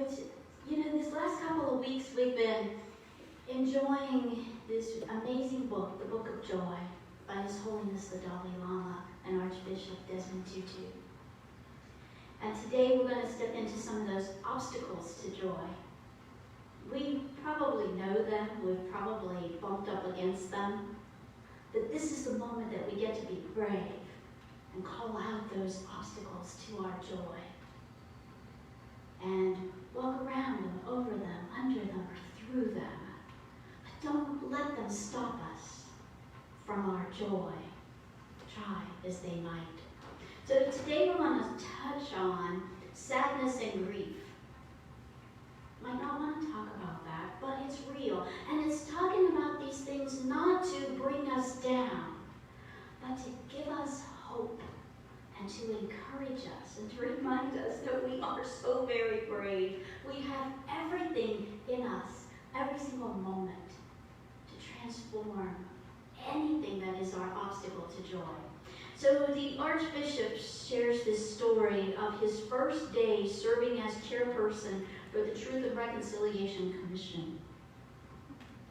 This last couple of weeks we've been enjoying this amazing book, the Book of Joy, by His Holiness the Dalai Lama and Archbishop Desmond Tutu. And today we're going to step into some of those obstacles to joy. We probably know them, we've probably bumped up against them, but this is the moment that we get to be brave and call out those obstacles to our joy. And walk around them, over them, under them, or through them. But don't let them stop us from our joy, try as they might. So today we want to touch on sadness and grief. Might not want to talk about that, but it's real. And it's talking about these things not to bring us down, but to give us hope and to encourage us and to remind us that we are so very brave. We have everything in us, every single moment, to transform anything that is our obstacle to joy. So the Archbishop shares this story of his first day serving as chairperson for the Truth and Reconciliation Commission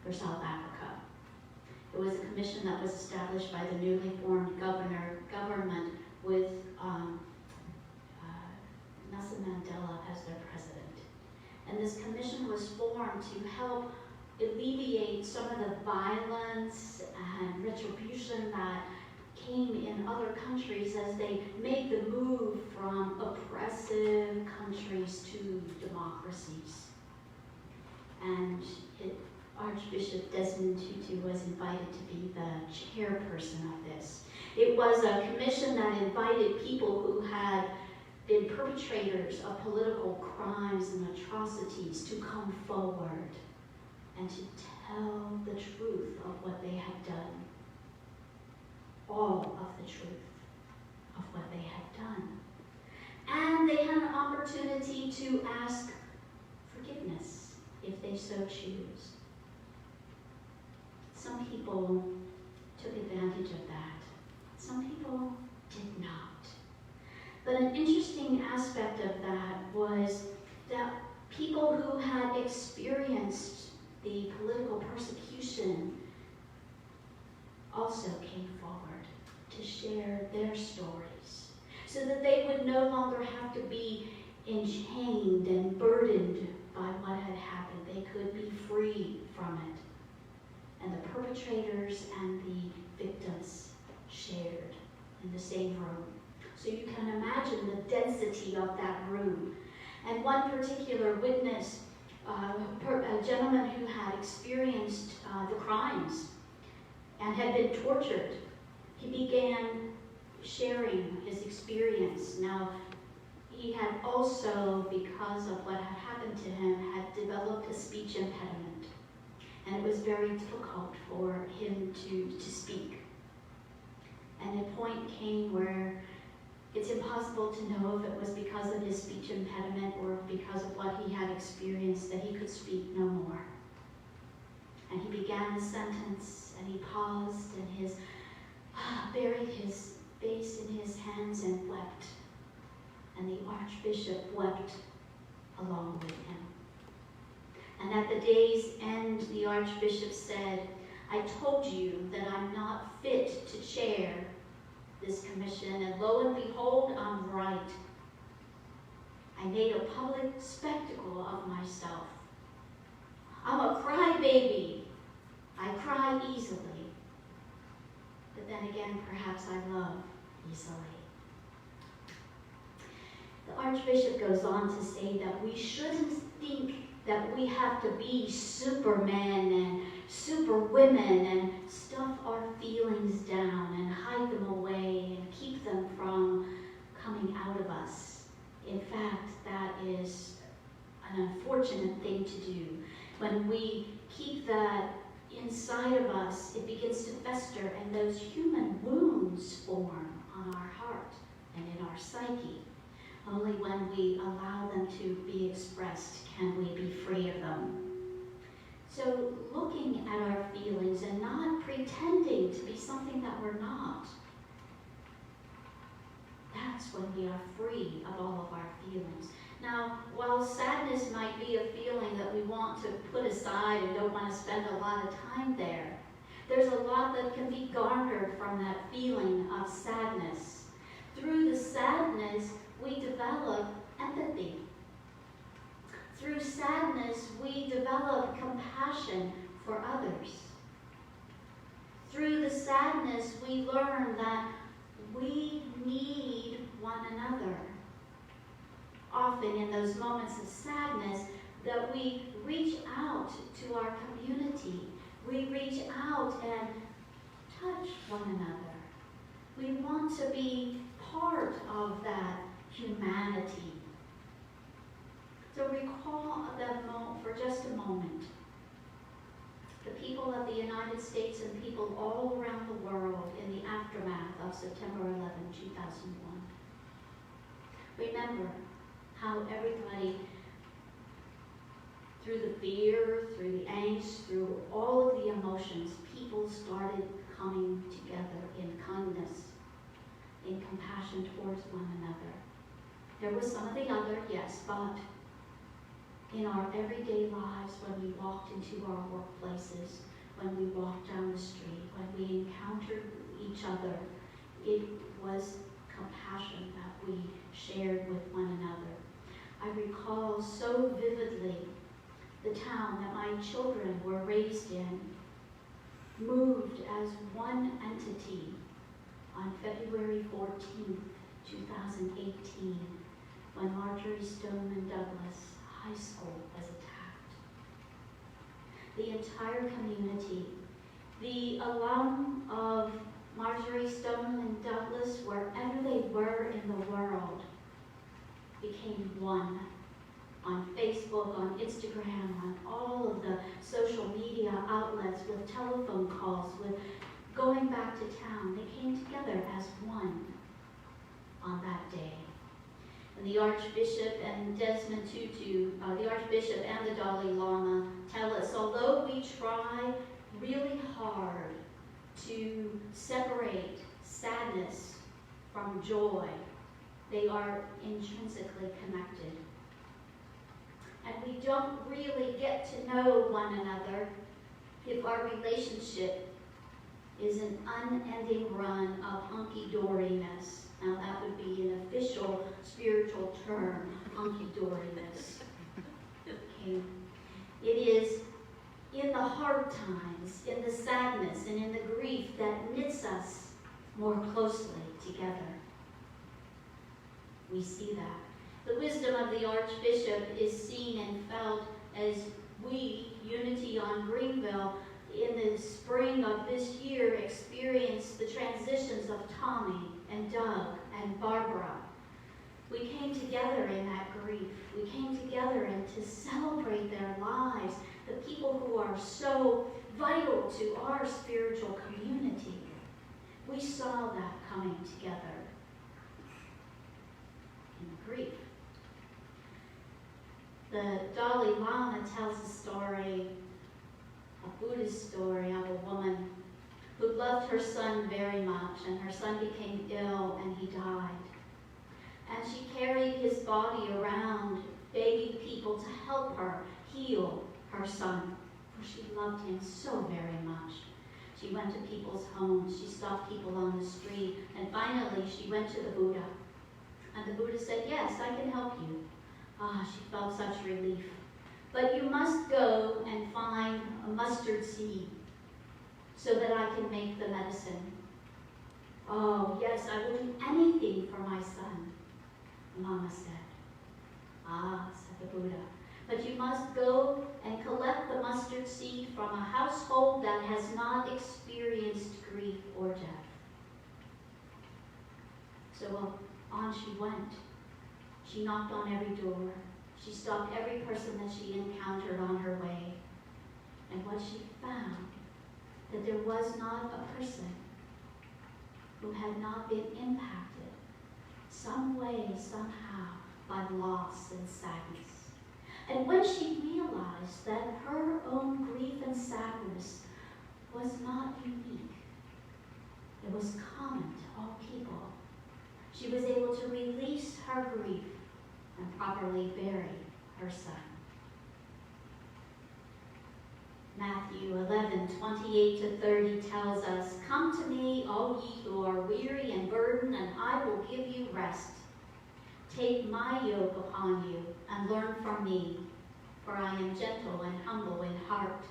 for South Africa. It was a commission that was established by the newly formed government with Nelson Mandela as their president. And this commission was formed to help alleviate some of the violence and retribution that came in other countries as they made the move from oppressive countries to democracies. And Archbishop Desmond Tutu was invited to be the chairperson of this. It was a commission that invited people who had been perpetrators of political crimes and atrocities to come forward and to tell the truth of what they had done. All of the truth of what they had done. And they had an opportunity to ask forgiveness if they so choose. Some people took advantage of that. Some people did not. But an interesting aspect of that was that people who had experienced the political persecution also came forward to share their stories so that they would no longer have to be enchained and burdened by what had happened. They could be free from it. And the perpetrators and the victims shared in the same room. So you can imagine the density of that room. And one particular witness, a gentleman who had experienced the crimes and had been tortured, he began sharing his experience. Now, he had also, because of what had happened to him, had developed a speech impediment. And it was very difficult for him to speak. And a point came where it's impossible to know if it was because of his speech impediment or because of what he had experienced that he could speak no more. And he began the sentence, and he paused, and buried his face in his hands and wept. And the Archbishop wept along with him. And at the day's end, the Archbishop said, "I told you that I'm not fit to chair this commission, and lo and behold, I'm right. I made a public spectacle of myself. I'm a crybaby. I cry easily. But then again, perhaps I love easily." The Archbishop goes on to say that we shouldn't think that we have to be supermen and superwomen and stuff our feelings down and hide them away and keep them from coming out of us. In fact, that is an unfortunate thing to do. When we keep that inside of us, it begins to fester, and those human wounds form on our heart and in our psyche. Only when we allow them to be expressed can we be free of them. So looking at our feelings and not pretending to be something that we're not, that's when we are free of all of our feelings. Now, while sadness might be a feeling that we want to put aside and don't want to spend a lot of time there, there's a lot that can be garnered from that feeling of sadness. Through the sadness, we develop empathy. Through sadness, we develop compassion for others. Through the sadness, we learn that we need one another. Often in those moments of sadness, that we reach out to our community. We reach out and touch one another. We want to be part of that humanity. So recall that moment for just a moment. The people of the United States and people all around the world in the aftermath of September 11, 2001. Remember how everybody, through the fear, through the angst, through all of the emotions, people started coming together in kindness, in compassion towards one another. There was some of the other, yes, but in our everyday lives, when we walked into our workplaces, when we walked down the street, when we encountered each other, it was compassion that we shared with one another. I recall so vividly the town that my children were raised in, moved as one entity on February 14th, 2018, when Marjorie Stoneman Douglas High School was attacked. The entire community, the alum of Marjorie Stoneman Douglas, wherever they were in the world, became one. On Facebook, on Instagram, on all of the social media outlets, with telephone calls, with going back to town, they came together as one on that day. And the Archbishop and Desmond Tutu, the Archbishop and the Dalai Lama tell us, although we try really hard to separate sadness from joy, they are intrinsically connected. And we don't really get to know one another if our relationship is an unending run of hunky-doriness. Now that would be an official spiritual term, hunky-doriness. Okay. It is in the hard times, in the sadness, and in the grief that knits us more closely together. We see that. The wisdom of the Archbishop is seen and felt as we, Unity on Greenville, in the spring of this year experienced the transitions of Tommy and Doug and Barbara. We came together in that grief. We came together and to celebrate their lives, the people who are so vital to our spiritual community. We saw that coming together in grief. The Dalai Lama tells a story, a Buddhist story of a woman who loved her son very much, and her son became ill and he died. And she carried his body around, begging people to help her heal her son, for she loved him so very much. She went to people's homes, she stopped people on the street, and finally she went to the Buddha. And the Buddha said, "Yes, I can help you." She felt such relief. "But you must go and find a mustard seed so that I can make the medicine." "Oh, yes, I will do anything for my son," the Lama said. Said the Buddha, "but you must go and collect the mustard seed from a household that has not experienced grief or death." So on she went. She knocked on every door. She stopped every person that she encountered on her way. And what she found, that there was not a person who had not been impacted some way, somehow, by loss and sadness. And when she realized that her own grief and sadness was not unique, it was common to all people, she was able to release her grief and properly bury her son. Matthew 11:28-30 tells us, "Come to me, all ye who are weary and burdened, and I will give you rest. Take my yoke upon you and learn from me, for I am gentle and humble in heart,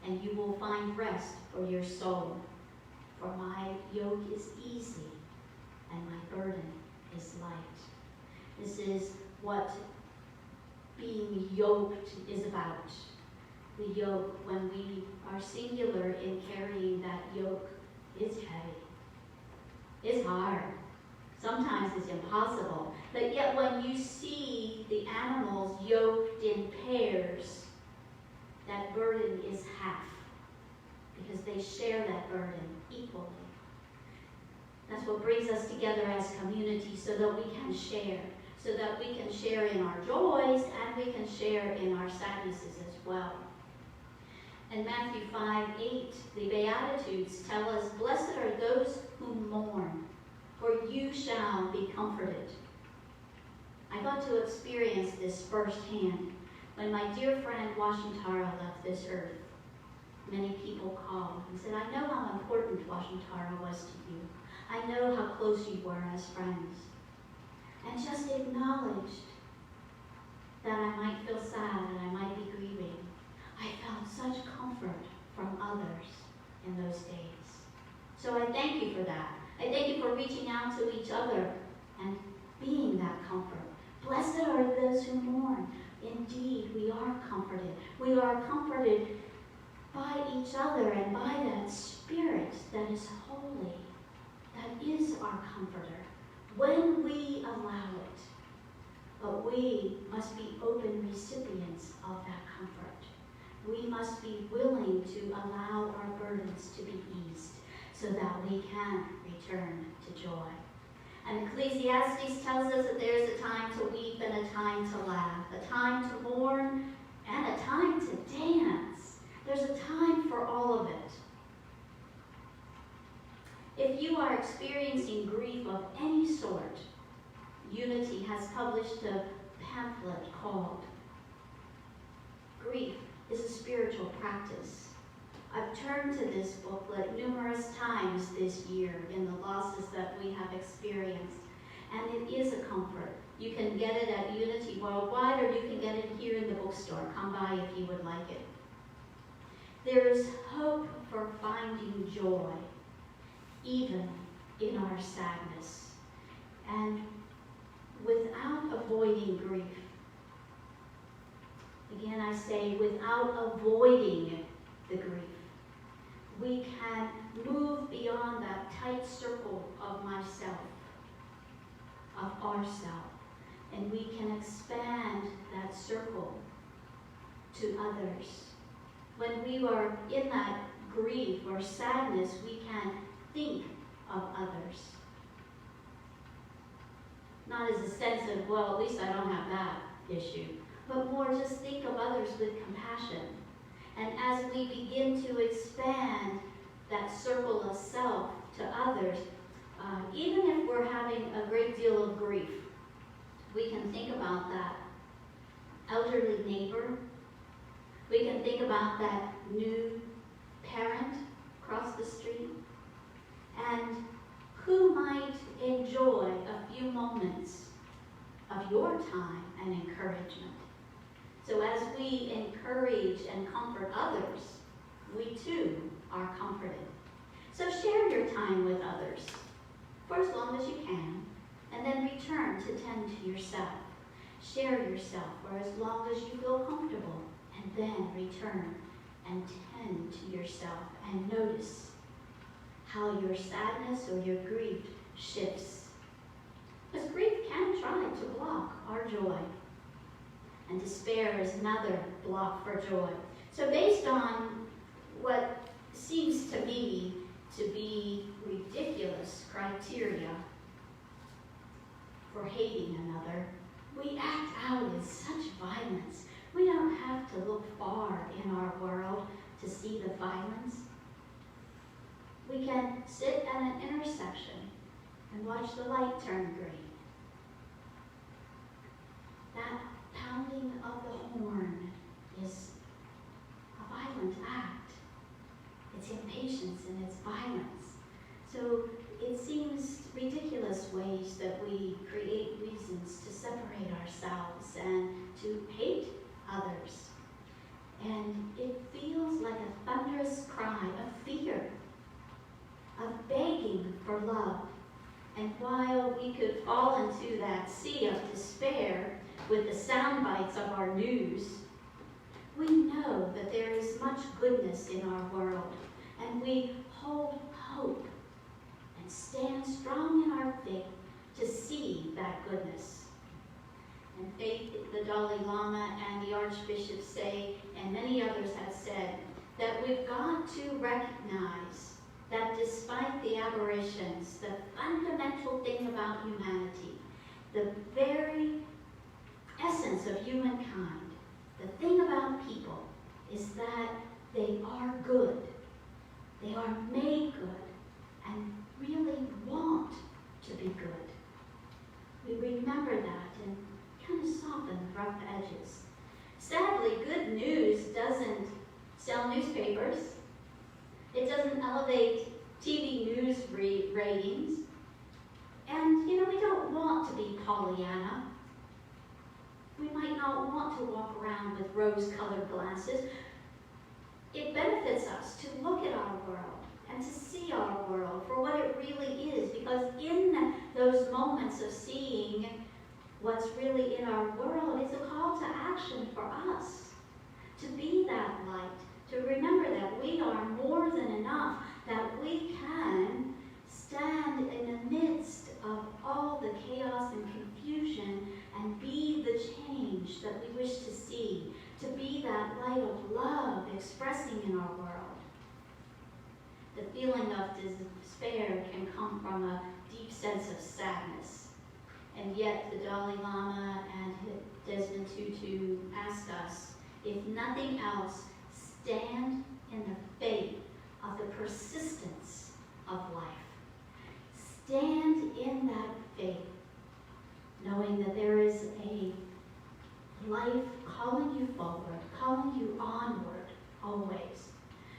and you will find rest for your soul. For my yoke is easy and my burden is light." This is what being yoked is about. The yoke, when we are singular in carrying that yoke, is heavy. It's hard. Sometimes it's impossible. But yet when you see the animals yoked in pairs, that burden is half, because they share that burden equally. That's what brings us together as community, so that we can share. So that we can share in our joys and we can share in our sadnesses as well. In Matthew 5:8, the Beatitudes tell us, "Blessed are those who mourn, for you shall be comforted." I got to experience this firsthand when my dear friend Washintara left this earth. Many people called and said, "I know how important Washintara was to you. I know how close you were as friends." And just acknowledged that I might feel sad and I might be grieving. I felt such comfort from others in those days. So I thank you for that. I thank you for reaching out to each other and being that comfort. Blessed are those who mourn. Indeed, we are comforted. We are comforted by each other and by that Spirit that is holy, that is our comforter, when we allow it. But we must be open recipients of that comfort. We must be willing to allow our burdens to be eased so that we can return to joy. And Ecclesiastes tells us that there's a time to weep and a time to laugh, a time to mourn and a time to dance. There's a time for all of it. If you are experiencing grief of any sort, Unity has published a pamphlet called "Grief is a Spiritual Practice." I've turned to this booklet numerous times this year in the losses that we have experienced, and it is a comfort. You can get it at Unity Worldwide, or you can get it here in the bookstore. Come by if you would like it. There is hope for finding joy, even in our sadness, and without avoiding grief. Again, I say, without avoiding the grief, we can move beyond that tight circle of myself, of ourself, and we can expand that circle to others. When we are in that grief or sadness, we can think of others. Not as a sense of, well, at least I don't have that issue, but more just think of others with compassion. And as we begin to expand that circle of self to others, even if we're having a great deal of grief, we can think about that elderly neighbor. We can think about that new parent across the street, and who might enjoy a few moments of your time and encouragement. So as we encourage and comfort others, we too are comforted. So share your time with others for as long as you can, and then return to tend to yourself. Share yourself for as long as you feel comfortable, and then return and tend to yourself, and notice how your sadness or your grief shifts. Because grief can try to block our joy, and despair is another block for joy. So based on what seems to me to be ridiculous criteria for hating another, we act out in such violence. We don't have to look far in our world to see the violence. We can sit at an intersection and watch the light turn green. that pounding of the horn is a violent act. It's impatience and it's violence. So it seems ridiculous ways that we create reasons to separate ourselves and to hate others. And it feels like a thunderous cry of fear, of begging for love. And while we could fall into that sea of despair with the sound bites of our news, we know that there is much goodness in our world, and we hold hope and stand strong in our faith to see that goodness. And faith, the Dalai Lama and the Archbishop say, and many others have said, that we've got to recognize that despite the aberrations, the fundamental thing about humanity, the very essence of humankind, the thing about people is that they are good. They are made good and really want to be good. We remember that and kind of soften the rough edges. Sadly, good news doesn't sell newspapers. It doesn't elevate TV news ratings. And, we don't want to be Pollyanna. We might not want to walk around with rose-colored glasses. It benefits us to look at our world and to see our world for what it really is, because in those moments of seeing what's really in our world, it's a call to action for us to be that light, to remember that we are more than enough, that we can stand in the midst of all the chaos and confusion and be the change that we wish to see, to be that light of love expressing in our world. The feeling of despair can come from a deep sense of sadness. And yet the Dalai Lama and Desmond Tutu ask us, if nothing else, stand in the faith of the persistence of life. Stand in that faith, knowing that there is a life calling you forward, calling you onward, always.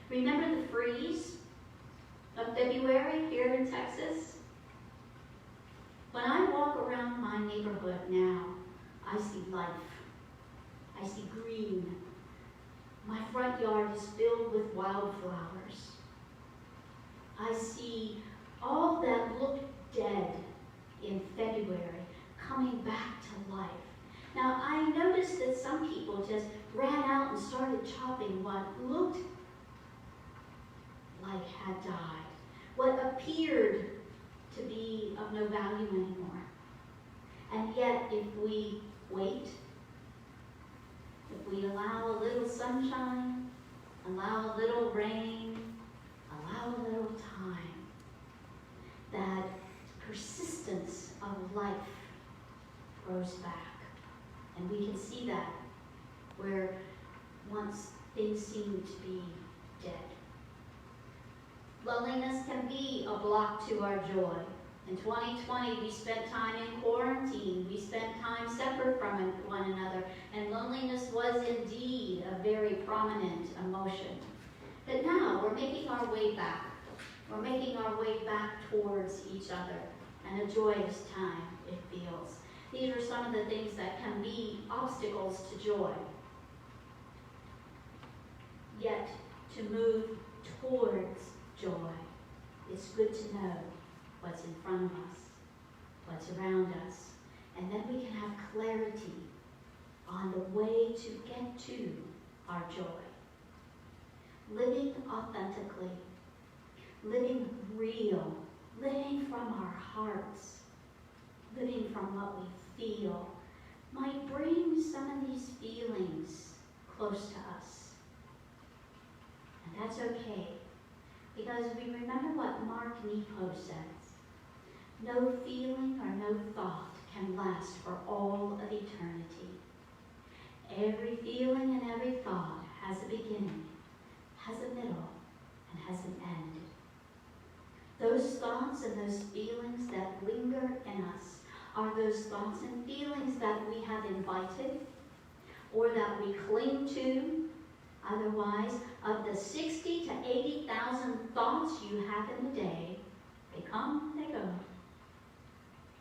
Remember the freeze of February here in Texas? When I walk around my neighborhood now, I see life. I see green. My front yard is filled with wildflowers. I see all that looked dead in February coming back to life. Now, I noticed that some people just ran out and started chopping what looked like had died, what appeared to be of no value anymore. And yet, if we wait, if we allow a little sunshine, allow a little rain, allow a little time, that persistence of life grows back. And we can see that where once things seemed to be dead. Loneliness can be a block to our joy. In 2020, we spent time in quarantine. We spent time separate from one another. And loneliness was indeed a very prominent emotion. But now we're making our way back. We're making our way back towards each other. And a joyous time, it feels. These are some of the things that can be obstacles to joy. Yet, to move towards joy, it's good to know what's in front of us, what's around us, and then we can have clarity on the way to get to our joy. Living authentically, living real, living from our hearts, living from what we feel, might bring some of these feelings close to us. And that's okay, because we remember what Mark Nepo says. No feeling or no thought can last for all of eternity. Every feeling and every thought has a beginning, has a middle, and has an end. Those thoughts and those feelings that linger in us are those thoughts and feelings that we have invited or that we cling to. Otherwise, of the 60 to 80,000 thoughts you have in a day, they come, they go.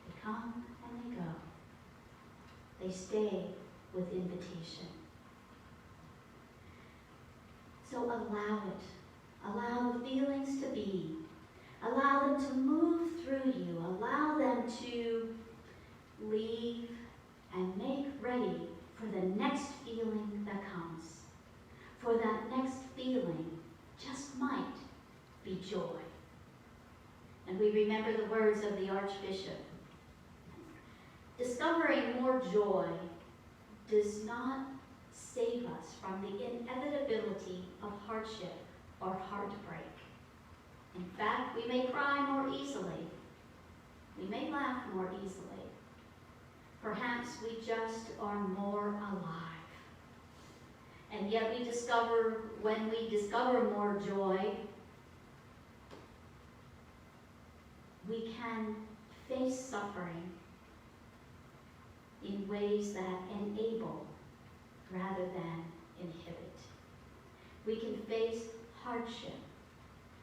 They come and they go. They stay with invitation. So allow it. Allow the feelings to be. Allow them to move through you. Allow them to leave and make ready for the next feeling that comes. For that next feeling just might be joy. And we remember the words of the Archbishop. Discovering more joy does not save us from the inevitability of hardship or heartbreak. In fact, we may cry more easily. We may laugh more easily. Perhaps we just are more alive. And yet when we discover more joy, we can face suffering in ways that enable rather than inhibit. We can face hardship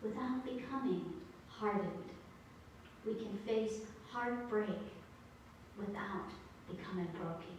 without becoming hardened. We can face heartbreak without becoming broken.